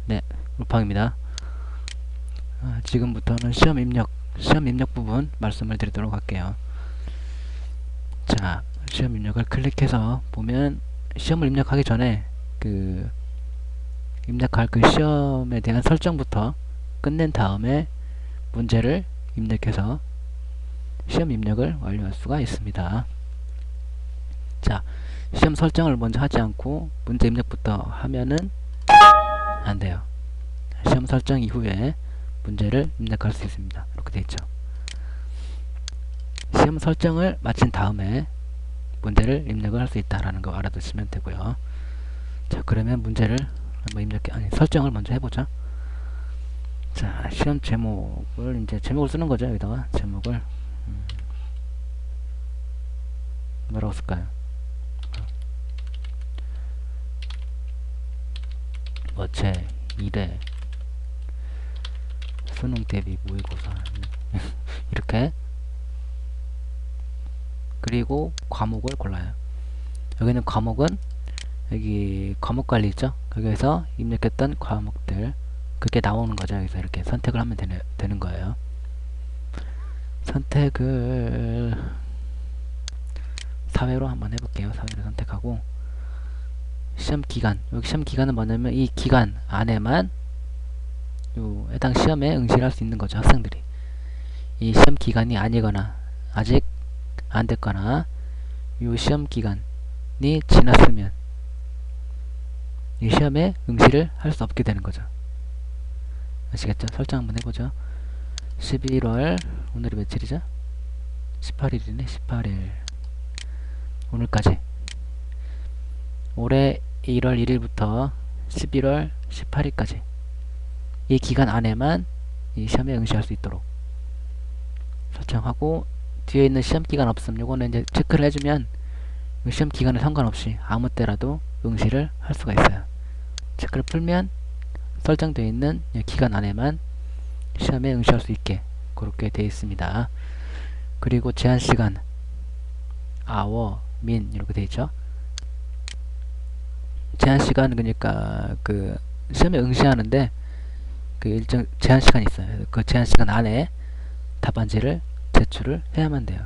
네, 루팡입니다. 지금부터는 시험 입력 부분 말씀을 드리도록 할게요. 자, 시험 입력을 클릭해서 보면 시험을 입력하기 전에 그 입력할 그 시험에 대한 설정부터 끝낸 다음에 문제를 입력해서 시험 입력을 완료할 수가 있습니다. 자, 시험 설정을 먼저 하지 않고 문제 입력부터 하면은 안 돼요. 시험 설정 이후에 문제를 입력할 수 있습니다. 이렇게 되어 있죠. 시험 설정을 마친 다음에 문제를 입력을 할 수 있다라는 거 알아두시면 되고요. 자, 그러면 문제를 한번 설정을 먼저 해보죠. 자, 시험 제목을 이제 제목을 쓰는 거죠. 여기다가 제목을 뭐라고 쓸까요? 제 1회 수능 대비 모의고사 이렇게. 그리고 과목을 골라요. 여기는 과목은 여기 과목 관리 있죠? 거기에서 입력했던 과목들 그게 나오는 거죠. 여기서 이렇게 선택을 하면 되는 거예요. 선택을 사회로 한번 해볼게요. 사회를 선택하고 시험 기간, 여기 시험 기간은 뭐냐면 이 기간 안에만 요 해당 시험에 응시를 할 수 있는 거죠. 학생들이 이 시험 기간이 아니거나 아직 안 됐거나 요 시험 기간이 지났으면 이 시험에 응시를 할 수 없게 되는 거죠. 아시겠죠? 설정 한번 해보죠. 11월 오늘이 며칠이죠? 18일이네. 18일 오늘까지 올해 1월 1일부터 11월 18일까지 이 기간 안에만 이 시험에 응시할 수 있도록 설정하고 뒤에 있는 시험 기간 없음 요거는 이제 체크를 해주면 시험 기간에 상관없이 아무 때라도 응시를 할 수가 있어요. 체크를 풀면 설정되어 있는 기간 안에만 시험에 응시할 수 있게 그렇게 되어 있습니다. 그리고 제한시간 hour, min 이렇게 되어 있죠. 제한시간은 그러니까 그 시험에 응시하는데 그 일정 제한시간이 있어요. 그 제한시간 안에 답안지를 제출을 해야만 돼요.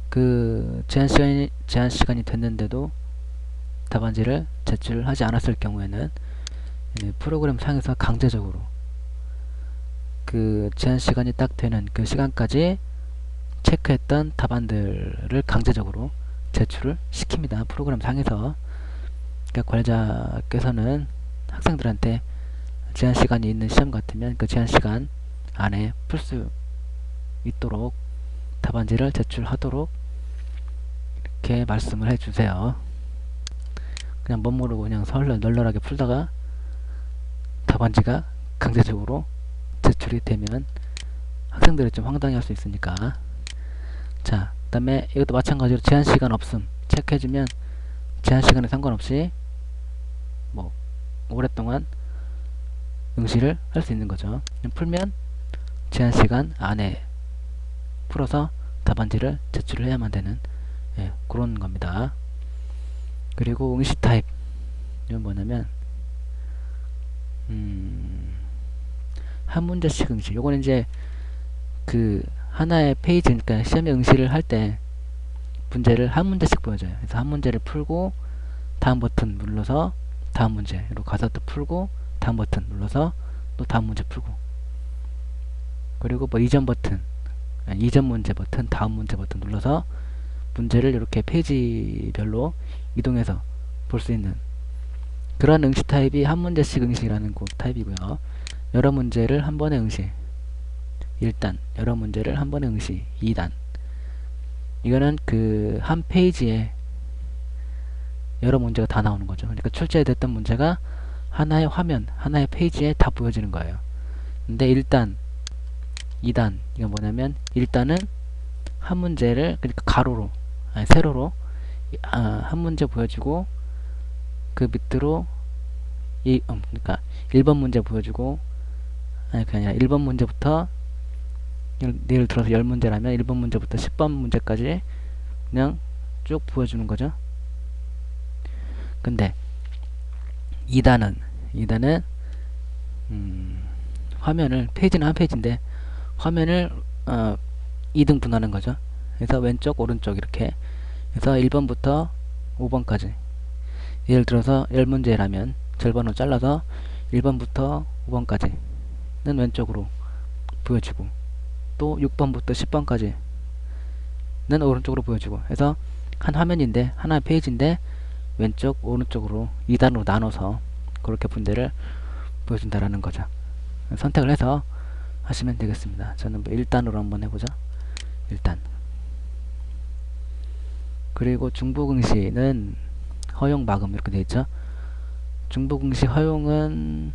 그 제한시간이 됐는데도 답안지를 제출하지 않았을 경우에는 프로그램 상에서 강제적으로 그 제한시간이 딱 되는 그 시간까지 체크했던 답안들을 강제적으로 제출을 시킵니다. 프로그램 상에서. 그러니까 관리자께서는 학생들한테 제한시간이 있는 시험 같으면 그 제한시간 안에 풀 수 있도록 답안지를 제출하도록 이렇게 말씀을 해주세요. 그냥 멋 모르고 그냥 널널하게 풀다가 답안지가 강제적으로 제출이 되면 학생들이 좀 황당해할 수 있으니까. 자, 그 다음에 이것도 마찬가지로 제한시간 없음 체크해주면 제한시간에 상관없이 뭐 오랫동안 응시를 할 수 있는 거죠. 풀면 제한시간 안에 풀어서 답안지를 제출을 해야만 되는 그런 겁니다. 그리고 응시 타입 이건 뭐냐면 한 문제씩 응시. 요거는 이제 그 하나의 페이지, 그러니까 시험에 응시를 할 때 문제를 한 문제씩 보여줘요. 그래서 한 문제를 풀고 다음 버튼 눌러서 다음 문제로 가서 또 풀고 다음 버튼 눌러서 또 다음 문제 풀고, 그리고 뭐 이전 버튼, 이전 문제 버튼, 다음 문제 버튼 눌러서 문제를 이렇게 페이지별로 이동해서 볼 수 있는 그런 응시 타입이 한 문제씩 응시라는 그 타입이고요. 여러 문제를 한 번에 응시 1단, 여러 문제를 한 번에 응시 2단. 이거는 그 한 페이지에 여러 문제가 다 나오는 거죠. 그러니까 출제됐던 문제가 하나의 화면, 하나의 페이지에 다 보여지는 거예요. 근데 1단, 2단 이건 뭐냐면 1단은 한 문제를 그러니까 가로로, 아니 세로로 한 문제 보여주고 그 밑으로 그러니까 1번 문제 보여주고, 아니 그냥 1번 문제부터 예를 들어서 10문제라면 1번 문제부터 10번 문제까지 그냥 쭉 보여주는 거죠. 근데 2단은 화면을, 페이지는 한 페이지인데 화면을 2등 분하는 거죠. 그래서 왼쪽 오른쪽 이렇게 해서 1번부터 5번까지, 예를 들어서 10문제라면 절반으로 잘라서 1번부터 5번까지는 왼쪽으로 보여주고, 또 6번부터 10번까지는 오른쪽으로 보여주고 해서 한 화면인데, 하나의 페이지인데 왼쪽 오른쪽으로 2단으로 나눠서 그렇게 분대를 보여준다라는 거죠. 선택을 해서 하시면 되겠습니다. 저는 뭐 1단으로 한번 해보죠. 1단. 그리고 중복응시는 허용 마감 이렇게 되어 있죠. 중복응시 허용은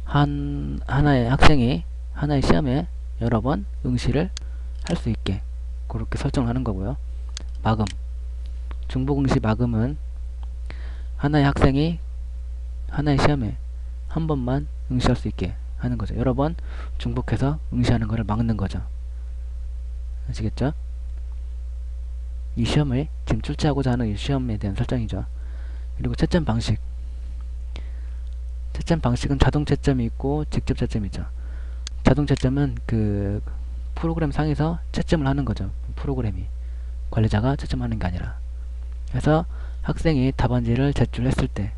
하나의 학생이 하나의 시험에 여러 번 응시를 할 수 있게 그렇게 설정을 하는 거고요. 마금, 중복응시 마금은 하나의 학생이 하나의 시험에 한 번만 응시할 수 있게 하는 거죠. 여러 번 중복해서 응시하는 것을 막는 거죠. 아시겠죠? 이 시험을 지금 출제하고자 하는 이 시험에 대한 설정이죠. 그리고 채점 방식. 채점 방식은 자동 채점이 있고 직접 채점이죠. 자동 채점은 그 프로그램 상에서 채점을 하는 거죠. 프로그램이 관리자가 채점하는 게 아니라. 그래서 학생이 답안지를 제출했을 때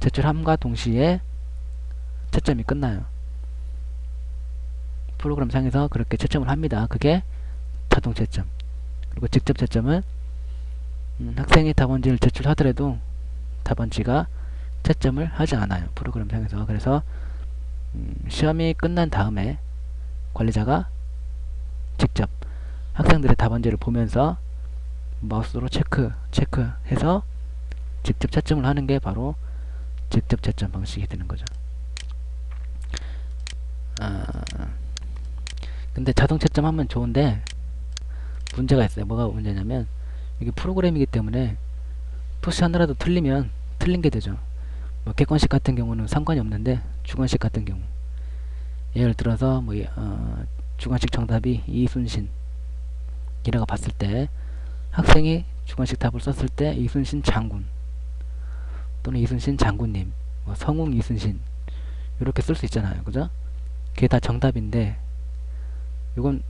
제출함과 동시에 채점이 끝나요. 프로그램 상에서 그렇게 채점을 합니다. 그게 자동 채점. 그리고 직접 채점은 학생이 답안지를 제출하더라도 답안지가 채점을 하지 않아요. 프로그램 상에서. 그래서 시험이 끝난 다음에 관리자가 직접 학생들의 답안지를 보면서 마우스로 체크해서 직접 채점을 하는 게 바로 직접 채점 방식이 되는 거죠. 근데 자동 채점하면 좋은데 문제가 있어요. 뭐가 문제냐면 이게 프로그램이기 때문에 푸시 하나라도 틀리면 틀린 게 되죠. 뭐 객관식 같은 경우는 상관이 없는데 주관식 같은 경우, 예를 들어서 뭐 주관식 정답이 이순신 이라고 봤을 때 학생이 주관식 답을 썼을 때 이순신 장군 또는 이순신 장군님, 뭐 성웅 이순신 이렇게 쓸 수 있잖아요. 그죠? 그게 다 정답인데 이건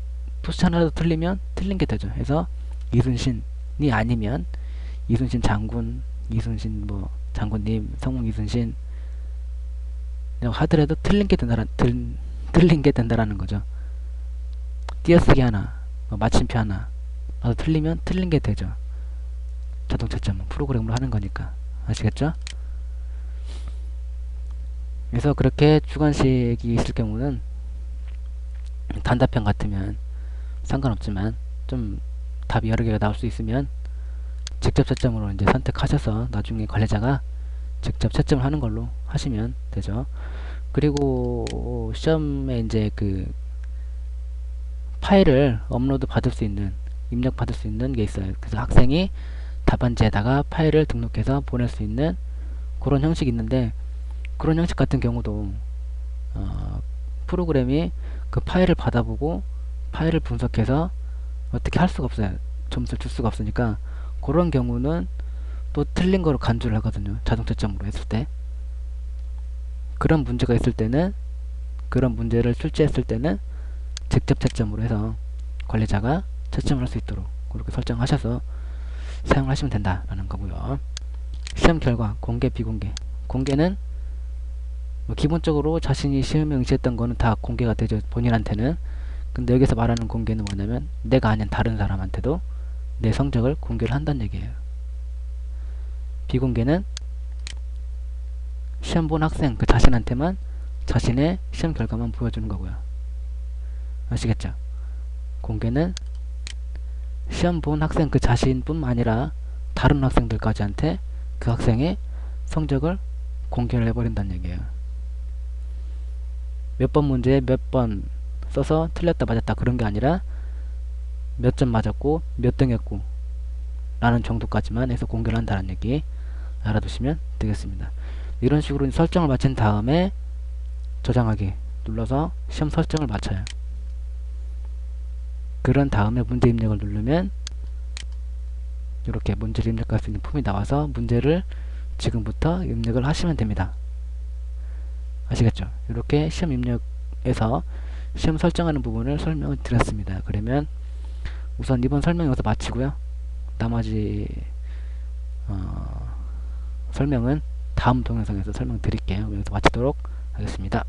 푸시 하나라도 틀리면 틀린 게 되죠. 그래서 이순신이 아니면 이순신 장군, 이순신 뭐 장군님, 성웅 이순신 하더라도 틀린 게 된다라는 거죠. 띄어쓰기 하나, 뭐 마침표 하나 나도 틀리면 틀린 게 되죠. 자동 채점은 프로그램으로 하는 거니까. 아시겠죠? 그래서 그렇게 주관식이 있을 경우는 단답형 같으면 상관없지만 좀 답이 여러 개가 나올 수 있으면 직접 채점으로 이제 선택하셔서 나중에 관리자가 직접 채점을 하는 걸로 하시면 되죠. 그리고 시험에 이제 그 파일을 업로드 받을 수 있는, 입력 받을 수 있는 게 있어요. 그래서 학생이 답안지에다가 파일을 등록해서 보낼 수 있는 그런 형식이 있는데, 그런 형식 같은 경우도 프로그램이 그 파일을 받아보고 파일을 분석해서 어떻게 할 수가 없어요. 점수를 줄 수가 없으니까 그런 경우는 또 틀린 거로 간주를 하거든요. 자동 채점으로 했을 때. 그런 문제가 있을 때는, 그런 문제를 출제했을 때는 직접 채점으로 해서 관리자가 채점을 할 수 있도록 그렇게 설정하셔서 사용을 하시면 된다라는 거고요. 시험 결과 공개 비공개. 공개는 뭐 기본적으로 자신이 시험에 응시했던 거는 다 공개가 되죠, 본인한테는. 근데 여기서 말하는 공개는 뭐냐면 내가 아닌 다른 사람한테도 내 성적을 공개를 한다는 얘기예요. 비공개는 시험 본 학생 그 자신한테만 자신의 시험 결과만 보여주는 거고요. 아시겠죠? 공개는 시험 본 학생 그 자신뿐만 아니라 다른 학생들까지한테 그 학생의 성적을 공개를 해버린다는 얘기예요. 몇 번 문제에 몇 번 써서 틀렸다 맞았다 그런 게 아니라 몇 점 맞았고 몇 등 했고 라는 정도까지만 해서 공개를 한다는 얘기 알아두시면 되겠습니다. 이런 식으로 설정을 마친 다음에 저장하기 눌러서 시험 설정을 마쳐요. 그런 다음에 문제 입력을 누르면 이렇게 문제를 입력할 수 있는 폼이 나와서 문제를 지금부터 입력을 하시면 됩니다. 아시겠죠? 이렇게 시험 입력에서 시험 설정하는 부분을 설명을 드렸습니다. 그러면 우선 이번 설명 여기서 마치고요. 나머지 설명은 다음 동영상에서 설명드릴게요. 여기서 마치도록 하겠습니다.